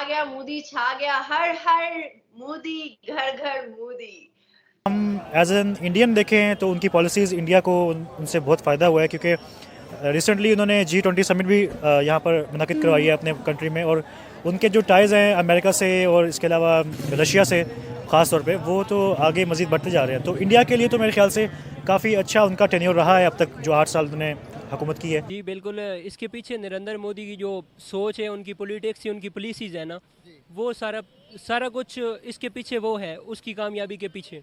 गया, मोदी छा गया, हर हर मोदी, घर घर मोदी। हम एज एन इंडियन देखें तो उनकी पॉलिसीज़ इंडिया को उनसे बहुत फ़ायदा हुआ है, क्योंकि रिसेंटली उन्होंने G20 समिट भी यहाँ पर मुनक़िद करवाई है अपने कंट्री में, और उनके जो टाइज़ हैं अमेरिका से और इसके अलावा रशिया से ख़ास तौर पे, वो तो आगे मज़ीद बढ़ते जा रहे हैं। तो इंडिया के लिए तो मेरे ख्याल से काफ़ी अच्छा उनका टेन्योर रहा है अब तक, जो 8 साल उन्होंने हुकूमत की है। जी बिल्कुल, इसके पीछे नरेंद्र मोदी की जो सोच है, उनकी पॉलिटिक्स, उनकी पॉलिसीज़ है ना, वो सारा कुछ इसके पीछे वो है, उसकी कामयाबी के पीछे।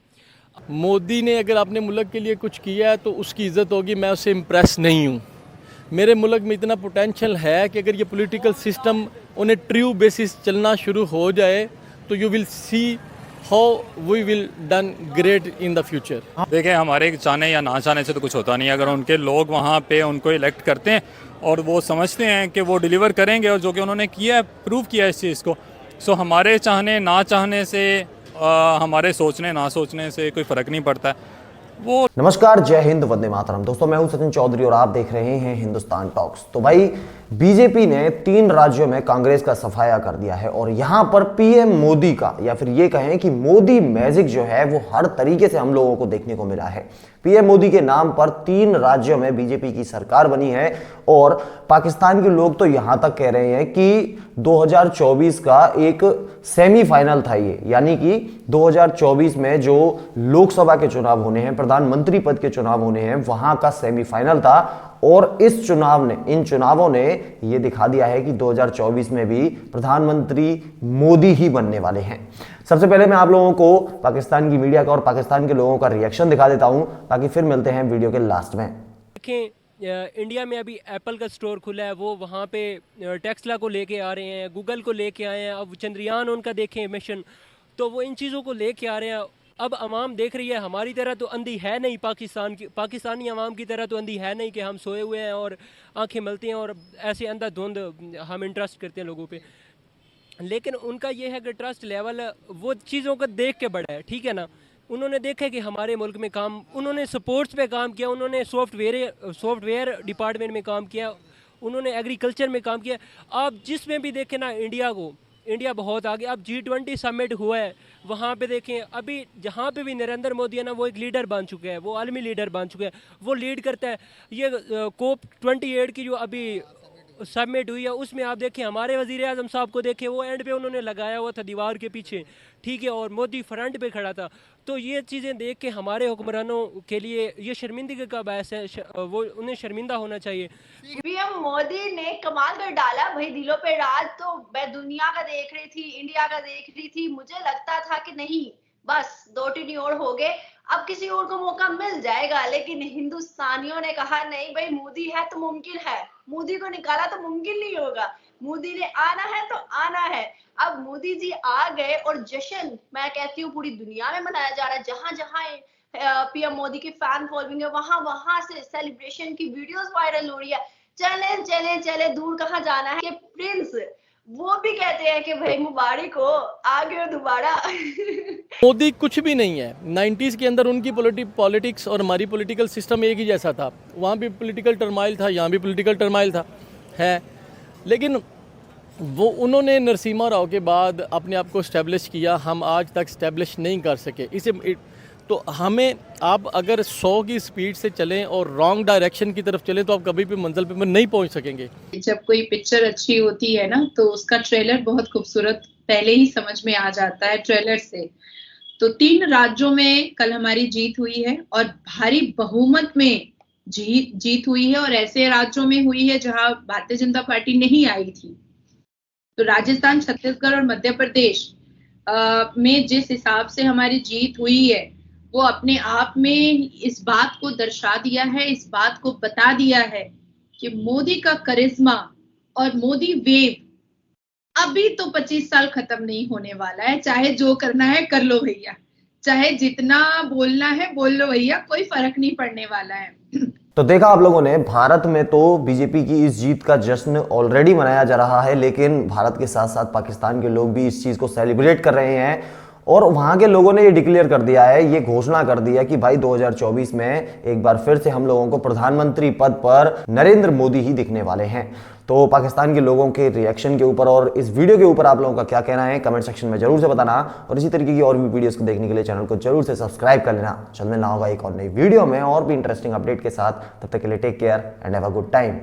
मोदी ने अगर अपने मुल्क के लिए कुछ किया है तो उसकी इज़्ज़त होगी, मैं उससे इम्प्रेस नहीं हूँ। मेरे मुल्क में इतना पोटेंशियल है कि अगर ये पॉलिटिकल सिस्टम उन्हें ट्रू बेसिस चलना शुरू हो जाए तो you will see how we will done great in the future. देखिए, हमारे चाहने या ना चाहने से तो कुछ होता नहीं है। अगर उनके लोग वहाँ पे उनको इलेक्ट करते हैं और वो समझते हैं कि वो डिलीवर करेंगे, और जो कि उन्होंने किया है, प्रूव किया है इस चीज़ को, सो हमारे चाहने ना चाहने से, हमारे सोचने ना सोचने से कोई फ़र्क नहीं पड़ता है। वो नमस्कार, जय हिंद, वंदे मातरम। दोस्तों, मैं हूं सचिन चौधरी और आप देख रहे हैं हिंदुस्तान टॉक्स। तो भाई, बीजेपी ने 3 राज्यों में कांग्रेस का सफाया कर दिया है, और यहां पर पीएम मोदी का, या फिर ये कहें कि मोदी मैजिक जो है वो हर तरीके से हम लोगों को देखने को मिला है। पीएम मोदी के नाम पर 3 राज्यों में बीजेपी की सरकार बनी है, और पाकिस्तान के लोग तो यहां तक कह रहे हैं कि 2024 का एक सेमीफाइनल था ये, यानी कि 2024 में जो लोकसभा के चुनाव होने हैं, प्रधानमंत्री पद के चुनाव होने हैं, वहां का सेमीफाइनल था। और इन चुनावों ने यह दिखा दिया है कि 2024 में भी प्रधानमंत्री मोदी ही बनने वाले हैं। सबसे पहले मैं आप लोगों को पाकिस्तान की मीडिया का और पाकिस्तान के लोगों का रिएक्शन दिखा देता हूं, ताकि फिर मिलते हैं वीडियो के लास्ट में। देखें, इंडिया में अभी एप्पल का स्टोर खुला है, वो वहाँ पे टेस्ला को लेके आ रहे हैं, गूगल को लेके आए हैं, अब चंद्रयान उनका देखें मिशन, तो वो इन चीज़ों को लेके आ रहे हैं। अब आवाम देख रही है, हमारी तरह तो अंधी है नहीं, पाकिस्तानी आवाम की तरह तो अंधी है नहीं कि हम सोए हुए हैं और आंखें मलते हैं और ऐसे अंधाधुंध हम इंटरेस्ट करते हैं लोगों पे। लेकिन उनका ये है कि ट्रस्ट लेवल वो चीज़ों को देख के बढ़ा है, ठीक है ना। उन्होंने देखा कि हमारे मुल्क में काम, उन्होंने स्पोर्ट्स पे काम किया, उन्होंने सॉफ्टवेयर डिपार्टमेंट में काम किया, उन्होंने एग्रीकल्चर में काम किया। आप जिसमें भी देखें ना, इंडिया बहुत आगे। अब G20 समिट हुआ है, वहाँ पे देखें, अभी जहाँ पे भी नरेंद्र मोदी है ना, वो एक लीडर बन चुके हैं, वो आलमी लीडर बन चुके हैं, वो लीड करता है। ये COP28 की जो अभी समिट हुई है, उसमें आप देखें हमारे वज़ीर आज़म साहब को देखें, वो एंड पे उन्होंने लगाया हुआ था दीवार के पीछे, ठीक है, और मोदी फ्रंट पे खड़ा था। तो ये चीज़ें देख के हमारे हुक्मरानों के लिए ये शर्मिंदगी का बायस है, वो उन्हें शर्मिंदा होना चाहिए। पीएम मोदी ने कमाल कर डाला भाई, दिलों पे राज। तो मैं दुनिया का देख रही थी, इंडिया का देख रही थी, मुझे लगता था कि नहीं, बस 2 और हो गए, अब किसी और को मौका मिल जाएगा। लेकिन हिंदुस्तानियों ने कहा नहीं भाई, मोदी है तो मुमकिन है, मोदी को निकाला तो मुमकिन नहीं होगा, मोदी ने आना है तो आना है। अब मोदी जी आ गए और जश्न, मैं कहती हूँ, पूरी दुनिया में मनाया जा रहा है। जहां जहां पीएम मोदी की फैन फॉलोइंग है, वहां वहां से सेलिब्रेशन की वीडियोस वायरल हो रही है। चले चले चले, दूर कहाँ जाना है, कि प्रिंस वो भी कहते हैं कि भाई मुबारक हो, आ गए हो दोबारा। मोदी कुछ भी नहीं है। 90s के अंदर उनकी पॉलिटिक्स और हमारी पॉलिटिकल सिस्टम एक ही जैसा था। वहाँ भी पॉलिटिकल टर्माइल था, यहाँ भी पॉलिटिकल टर्माइल था है। लेकिन वो उन्होंने नरसिम्हा राव के बाद अपने आप को इस्टेब्लिश किया, हम आज तक इस्टेब्लिश नहीं कर सके इसे। तो हमें, आप अगर 100 की स्पीड से चलें और रॉन्ग डायरेक्शन की तरफ चलें तो आप कभी भी मंजिल पे नहीं पहुंच सकेंगे। जब कोई पिक्चर अच्छी होती है ना, तो उसका ट्रेलर बहुत खूबसूरत पहले ही समझ में आ जाता है ट्रेलर से। तो 3 राज्यों में कल हमारी जीत हुई है, और भारी बहुमत में जीत हुई है, और ऐसे राज्यों में हुई है जहां भारतीय जनता पार्टी नहीं आई थी। तो राजस्थान, छत्तीसगढ़ और मध्य प्रदेश में जिस हिसाब से हमारी जीत हुई है, वो अपने आप में इस बात को दर्शा दिया है, इस बात को बता दिया है कि मोदी का करिश्मा और मोदी वेव अभी तो 25 साल खत्म नहीं होने वाला है। चाहे जो करना है कर लो भैया, चाहे जितना बोलना है बोल लो भैया, कोई फर्क नहीं पड़ने वाला है। तो देखा आप लोगों ने, भारत में तो बीजेपी की इस जीत का जश्न ऑलरेडी मनाया जा रहा है, लेकिन भारत के साथ साथ पाकिस्तान के लोग भी इस चीज को सेलिब्रेट कर रहे हैं। और वहां के लोगों ने ये डिक्लेयर कर दिया है, ये घोषणा कर दिया कि भाई 2024 में एक बार फिर से हम लोगों को प्रधानमंत्री पद पर नरेंद्र मोदी ही दिखने वाले हैं। तो पाकिस्तान के लोगों के रिएक्शन के ऊपर और इस वीडियो के ऊपर आप लोगों का क्या कहना है कमेंट सेक्शन में जरूर से बताना, और इसी तरीके की और भी वीडियोस को देखने के लिए चैनल को जरूर से सब्सक्राइब कर लेना। चल मिलना होगा एक और नई वीडियो में और भी इंटरेस्टिंग अपडेट के साथ, तब तक के लिए take care and have a good time.